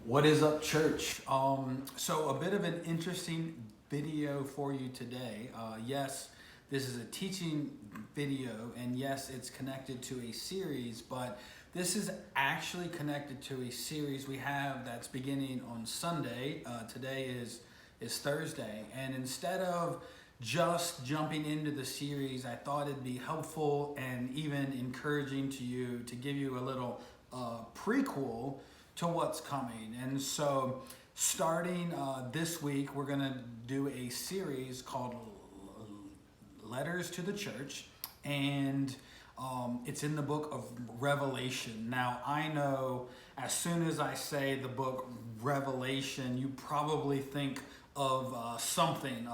What is up, church? So a bit of an interesting video for you today. Yes, this is a teaching video, and yes, it's connected to a series, but this is actually connected to a series we have that's beginning on Sunday. Today is Thursday, and instead of just jumping into the series, I thought it'd be helpful and even encouraging to you to give you a little prequel to what's coming. And so, starting this week, we're going to do a series called Letters to the Church, and it's in the book of Revelation. Now, I know as soon as I say the book Revelation, you probably think of something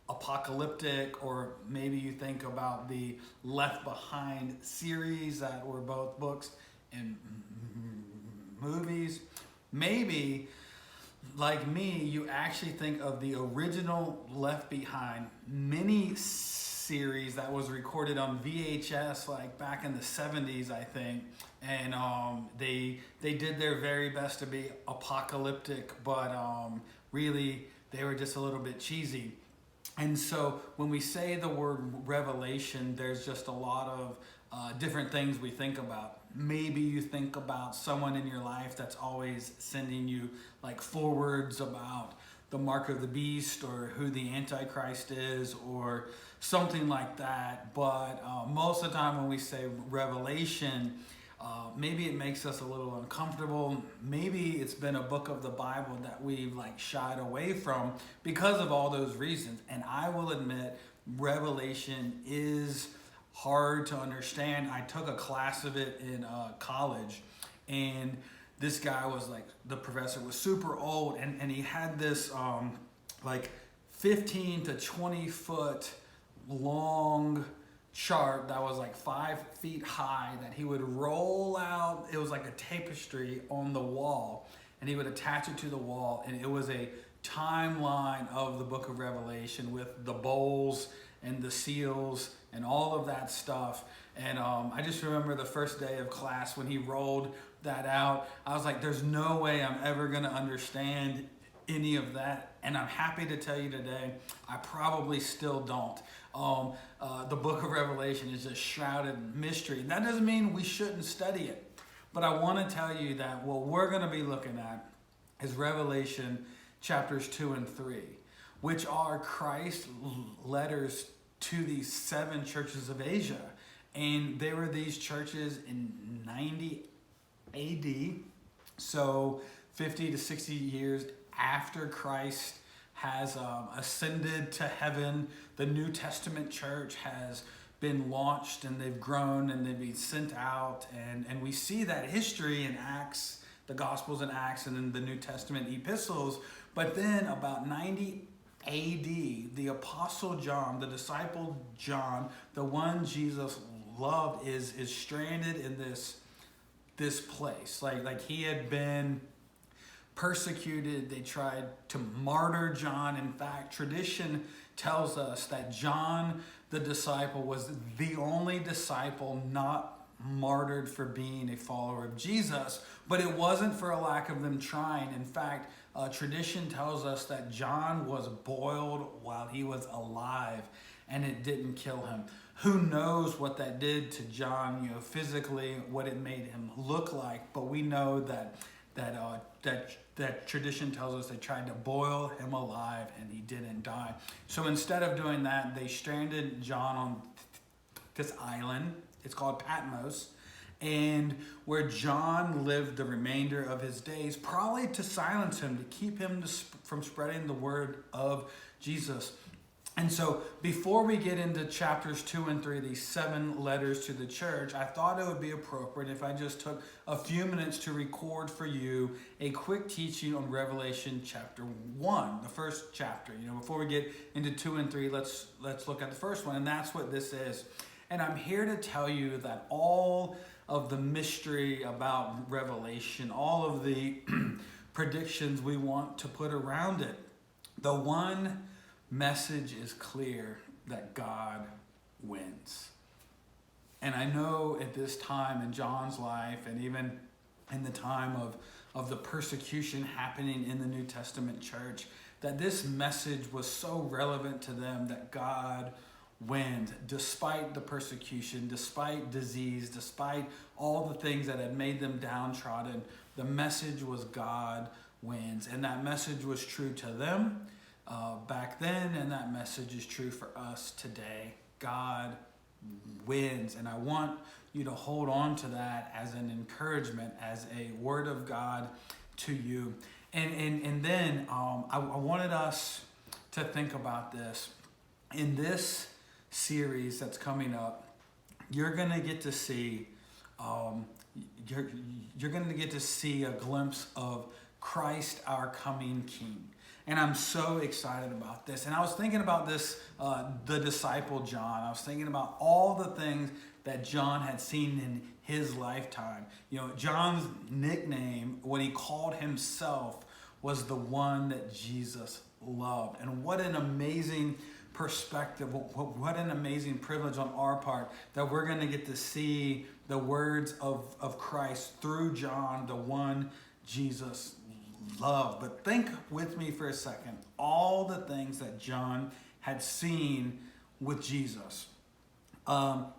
apocalyptic, or maybe you think about the Left Behind series that were both books and movies. Maybe, like me, you actually think of the original Left Behind mini series that was recorded on VHS like back in the 70s, I think. And they did their very best to be apocalyptic, but really they were just a little bit cheesy. And so when we say the word revelation, there's just a lot of different things we think about. Maybe you think about someone in your life that's always sending you like forwards about the mark of the beast or who the Antichrist is or something like that. But most of the time when we say revelation, maybe it makes us a little uncomfortable. Maybe it's been a book of the Bible that we've like shied away from because of all those reasons. And I will admit, Revelation is hard to understand. I took a class of it in college, and this guy was like, the professor was super old, and he had this like 15 to 20 foot long chart that was like 5 feet high that he would roll out. It was like a tapestry on the wall, and he would attach it to the wall, and it was a timeline of the book of Revelation with the bowls and the seals and all of that stuff. And I just remember the first day of class when he rolled that out, I was like, there's no way I'm ever gonna understand any of that. And I'm happy to tell you today, I probably still don't. The book of Revelation is just shrouded in mystery. That doesn't mean we shouldn't study it, but I want to tell you that what we're going to be looking at is Revelation chapters 2 and 3, which are Christ's letters to these 7 churches of Asia. And they were these churches in 90 AD, so 50 to 60 years after Christ has ascended to heaven. The New Testament church has been launched, and they've grown, and they've been sent out, and we see that history in Acts, the Gospels in Acts, and in the New Testament epistles. But then about 90 AD, the Apostle John, the disciple John, the one Jesus loved, is stranded in this place. Like he had been persecuted. They tried to martyr John. In fact, tradition tells us that John the disciple was the only disciple not martyred for being a follower of Jesus, but it wasn't for a lack of them trying. In fact, tradition tells us that John was boiled while he was alive, and it didn't kill him. Who knows what that did to John, physically, what it made him look like, but we know that tradition tells us they tried to boil him alive and he didn't die. So instead of doing that, they stranded John on this island. It's called Patmos, and where John lived the remainder of his days, probably to silence him, to keep him from spreading the word of Jesus. And so before we get into chapters 2 and 3, these 7 letters to the church, I thought it would be appropriate if I just took a few minutes to record for you a quick teaching on Revelation chapter 1, the first chapter. Before we get into 2 and 3, let's look at the first one, and that's what this is. And I'm here to tell you that all of the mystery about Revelation, all of the predictions we want to put around it, the one message is clear: that God wins. And I know at this time in John's life, and even in the time of of the persecution happening in the New Testament church, that this message was so relevant to them that God wins despite the persecution, despite disease, despite all the things that had made them downtrodden. The message was God wins, and that message was true to them back then, and that message is true for us today. God wins, and I want you to hold on to that as an encouragement, as a word of God to you. And then I wanted us to think about this. In this series that's coming up, you're gonna get to see you're gonna get to see a glimpse of Christ, our coming King. And I'm so excited about this. And I was thinking about this, the disciple John. I was thinking about all the things that John had seen in his lifetime. You know, John's nickname, when he called himself, was the one that Jesus loved. And what an amazing perspective, what an amazing privilege on our part that we're going to get to see the words of Christ through John, the one Jesus loved. But think with me for a second, all the things that John had seen with Jesus.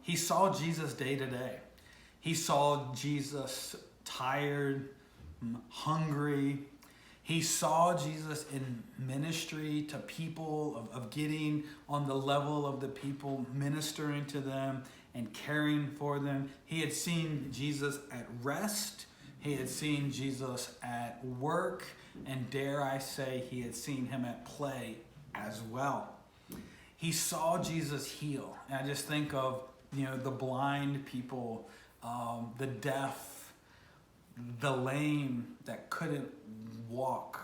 He saw Jesus day to day. He saw Jesus tired, hungry. He saw Jesus in ministry to people, of getting on the level of the people, ministering to them and caring for them. He had seen Jesus at rest. He had seen Jesus at work. And dare I say, he had seen him at play as well. He saw Jesus heal. And I just think of, the blind people, the deaf, the lame that couldn't walk.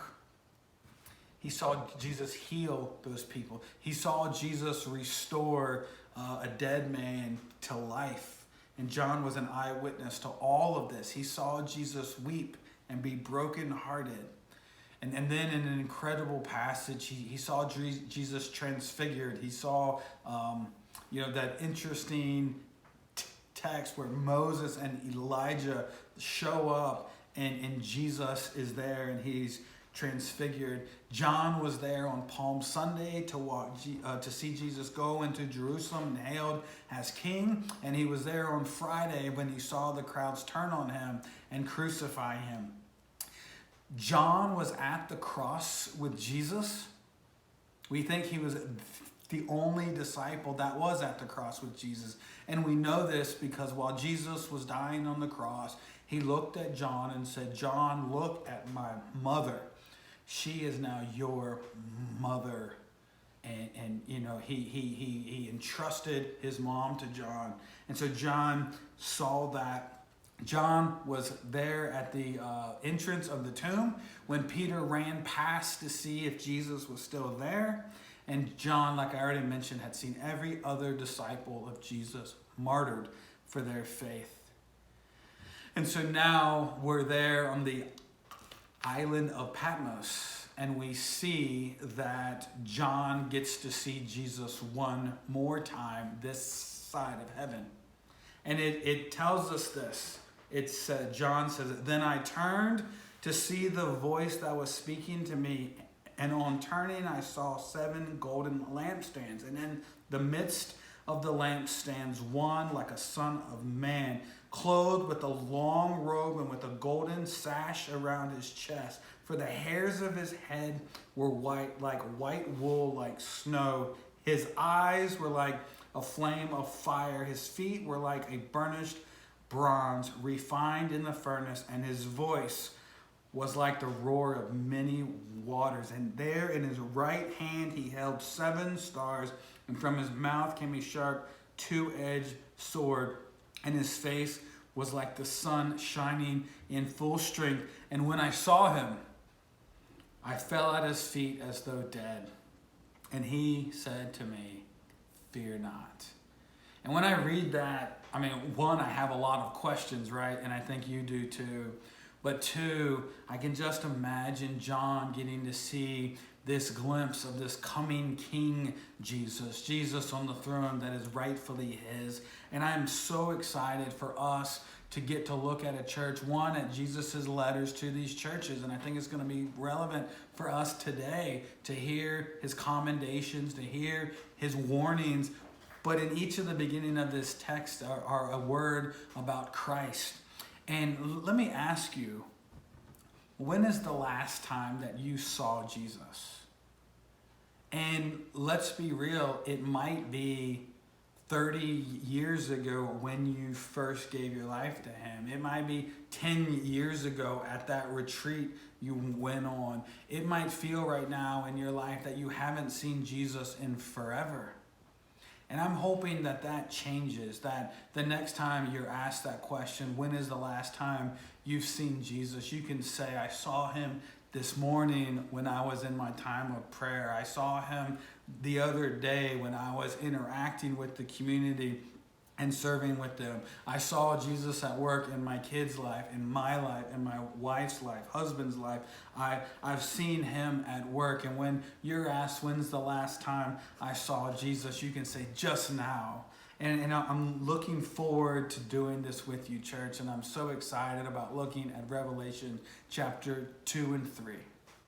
He saw Jesus heal those people. He saw Jesus restore a dead man to life. And John was an eyewitness to all of this. He saw Jesus weep and be brokenhearted. And then in an incredible passage, he saw Jesus transfigured. He saw, that interesting text where Moses and Elijah show up and Jesus is there and he's transfigured. John was there on Palm Sunday to see Jesus go into Jerusalem and hailed as king. And he was there on Friday when he saw the crowds turn on him and crucify him. John was at the cross with Jesus. We think he was the only disciple that was at the cross with Jesus. And we know this because while Jesus was dying on the cross, he looked at John and said, "John, look at my mother. She is now your mother." And he entrusted his mom to John. And so John saw that. John was there at the entrance of the tomb when Peter ran past to see if Jesus was still there. And John, like I already mentioned, had seen every other disciple of Jesus martyred for their faith. And so now we're there on the island of Patmos, and we see that John gets to see Jesus one more time this side of heaven. And it tells us this. John says, "Then I turned to see the voice that was speaking to me, and on turning I saw 7 golden lampstands, and in the midst of the lampstands one like a son of man, clothed with a long robe and with a golden sash around his chest. For the hairs of his head were white, like white wool, like snow. His eyes were like a flame of fire. His feet were like a burnished bronze refined in the furnace, and his voice was like the roar of many waters. And there in his right hand he held 7 stars, and from his mouth came a sharp 2-edged sword, and his face was like the sun shining in full strength. And when I saw him, I fell at his feet as though dead. And he said to me, 'Fear not.'" And when I read that, one, I have a lot of questions, right? And I think you do too. But 2, I can just imagine John getting to see this glimpse of this coming King Jesus on the throne that is rightfully his. And I am so excited for us to get to look at a church, one, at Jesus's letters to these churches. And I think it's going to be relevant for us today to hear his commendations, to hear his warnings. But in each of the beginning of this text are a word about Christ. And let me ask you, when is the last time that you saw Jesus? And let's be real, it might be 30 years ago when you first gave your life to him. It might be 10 years ago at that retreat you went on. It might feel right now in your life that you haven't seen Jesus in forever. And I'm hoping that that changes, that the next time you're asked that question, when is the last time you've seen Jesus, you can say, I saw him this morning when I was in my time of prayer. I saw him the other day when I was interacting with the community and serving with them. I saw Jesus at work in my kids' life, in my life, in my wife's life, husband's life. I've seen him at work. And when you're asked, when's the last time I saw Jesus, you can say, just now. And I'm looking forward to doing this with you, church. And I'm so excited about looking at Revelation chapter 2 and 3.